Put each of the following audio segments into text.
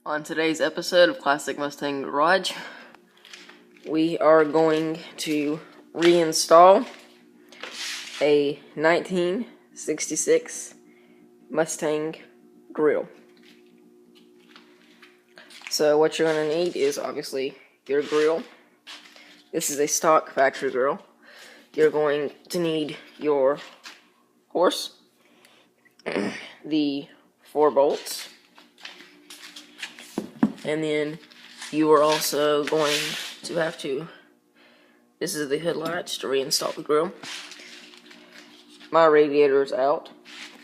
On today's episode of Classic Mustang Garage, we are going to reinstall a 1966 Mustang grill. So what you're going to need is obviously your grill. This is a stock factory grill. You're going to need your horse, the 4 bolts, and then you are also going to have to, this is the hood latch to reinstall the grill. My radiator is out,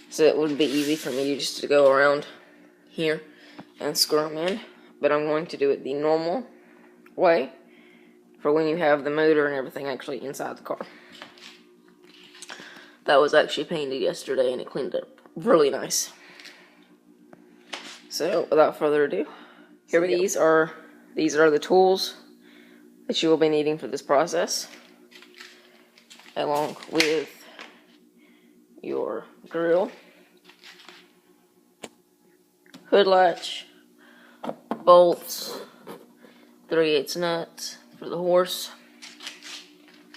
so it would be easy for me just to go around here and screw them in, but I'm going to do it the normal way for when you have the motor and everything actually inside the car. That was actually painted yesterday and it cleaned up really nice. So without further ado, here we go. These are the tools that you will be needing for this process, along with your grill, hood latch, bolts, 3/8 nuts for the horse.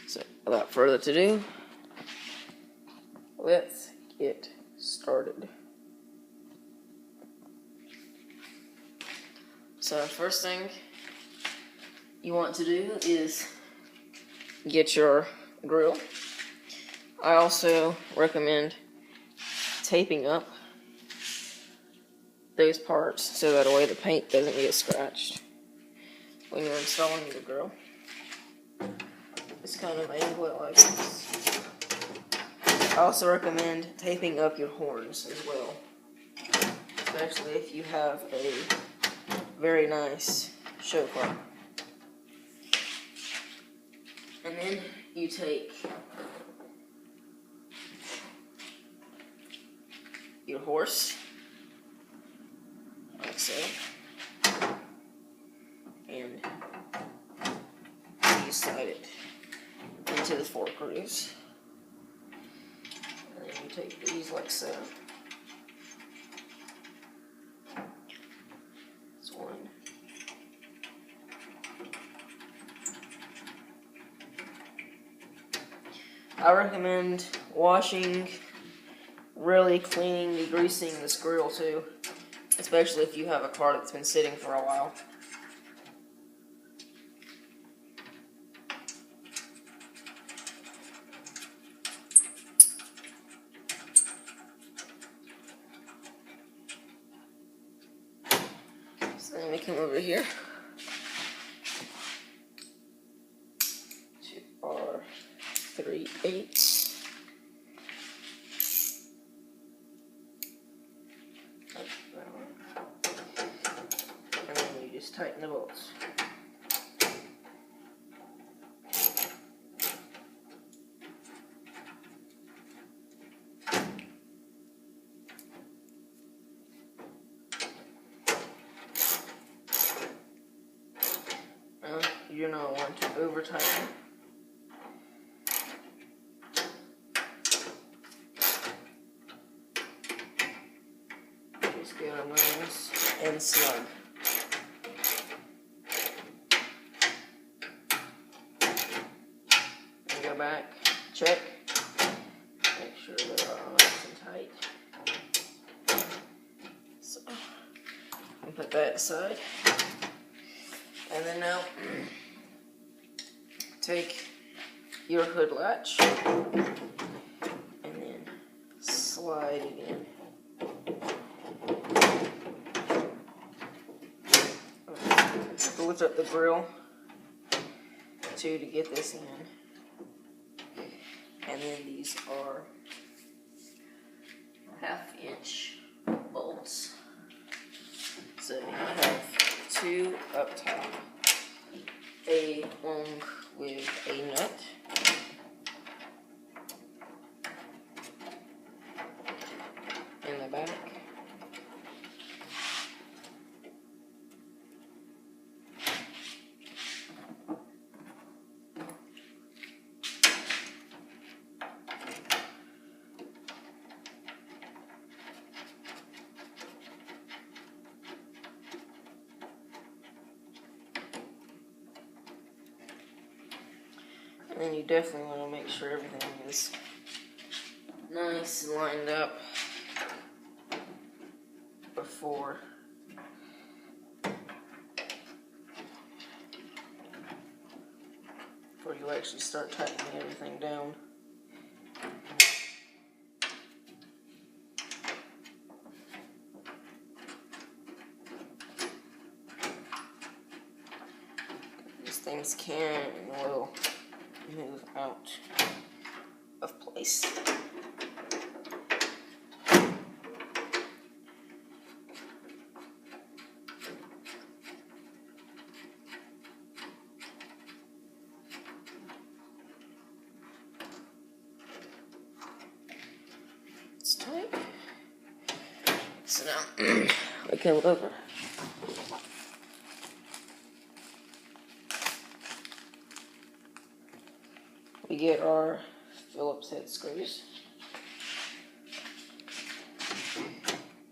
So without further ado, let's get started. So first thing you want to do is get your grill. I also recommend taping up those parts so that way the paint doesn't get scratched when you're installing the grill. Just kind of angle it like this. I also recommend taping up your horns as well, especially if you have a very nice show car. And then you take your horse, like so, and you slide it into the fork grooves. And then you take these like so. That's one. I recommend washing, really cleaning, degreasing this grill too, especially if you have a car that's been sitting for a while. So then we come over here to our 3/8. And then you just tighten the bolts. You're not want to over tighten. Just get them nice and snug. And go back, check, make sure they're all nice and tight. So, and put that aside. And then now, take your hood latch and then slide it in. Lift up the grill to get this in. And then these are 1/2-inch bolts. So you have 2 up top, along with a nut. In the back. And you definitely want to make sure everything is nice and lined up before you actually start tightening everything down. These things can and will move out of place. It's tight. So now we come over. We get our Phillips head screws.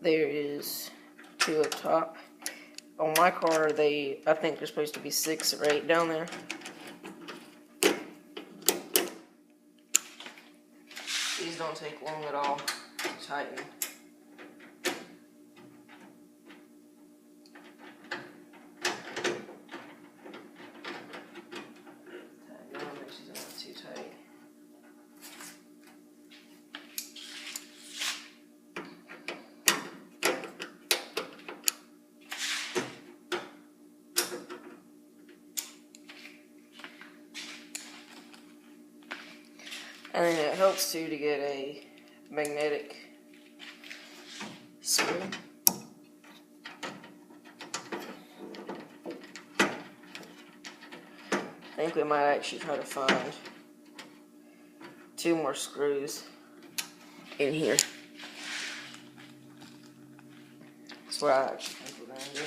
There is 2 up top. On my car, I think there's supposed to be 6 or 8 down there. These don't take long at all to tighten. Make sure they're not too tight. And then it helps too to get a magnetic screw. I think we might actually try to find 2 more screws in here. That's what I actually think we're going to do.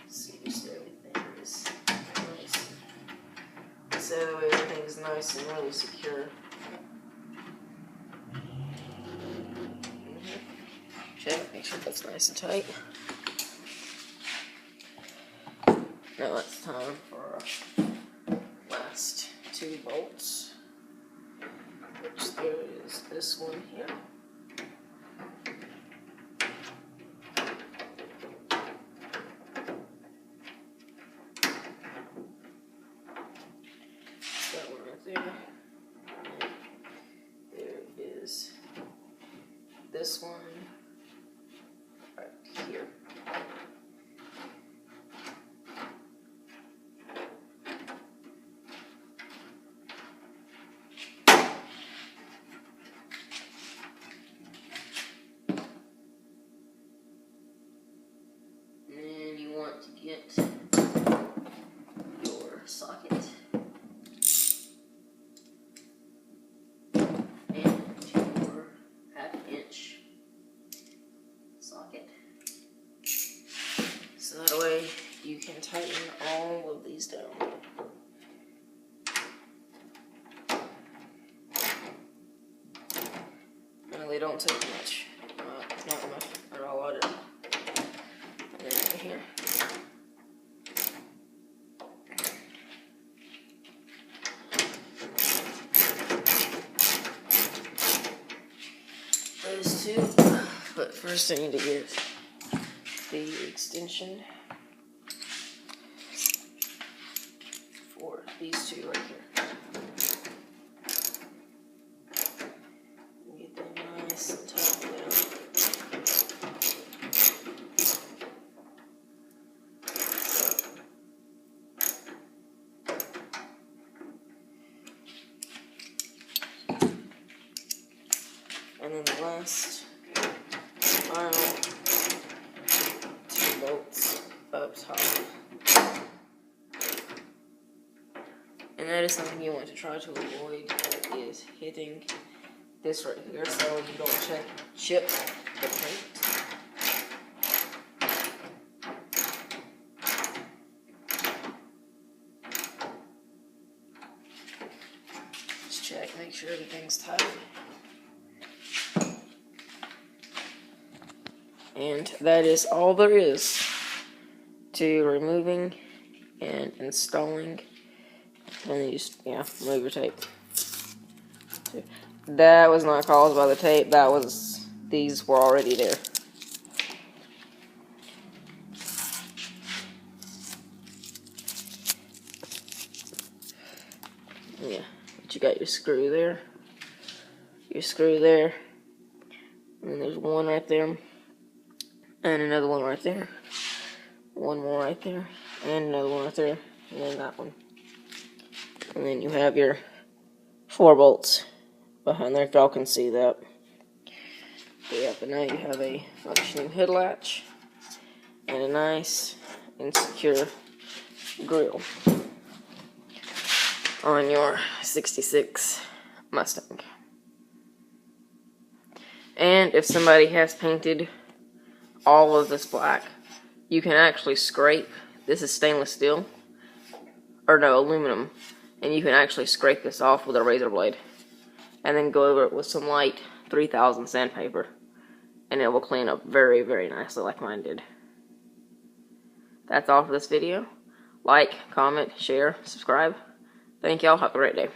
See if everything is nice. So that way everything is nice and really secure. Check, make sure that's nice and tight. Now it's time for our last 2 bolts, which there is this one here. That one right there. And there is this one right here. To get your socket and your 1/2-inch socket, so that way you can tighten all of these down. No, they don't take much, not much at all. And then right here. Those 2, but first I need to get the extension for these 2 right here. Get them nice and tight down. And then the last final 2 bolts up top. And that is something you want to try to avoid, is hitting this right here so you don't chip the paint. Just check, make sure everything's tight. And that is all there is to removing and installing. And then you just, yeah, remove your tape. That was not caused by the tape. That was, these were already there. Yeah, but you got your screw there. Your screw there. And there's one right there. And another one right there. One more right there. And another one right there. And then that one. And then you have your 4 bolts behind there, if y'all can see that. Yeah, but now you have a functioning hood latch and a nice and secure grill on your 66 Mustang. And if somebody has painted all of this black, you can actually scrape, this is stainless steel, or no, aluminum, and you can actually scrape this off with a razor blade and then go over it with some light 3000 sandpaper, and it will clean up very, very nicely like mine did. That's all for this video. Like, comment, share, subscribe. Thank y'all. Have a great day.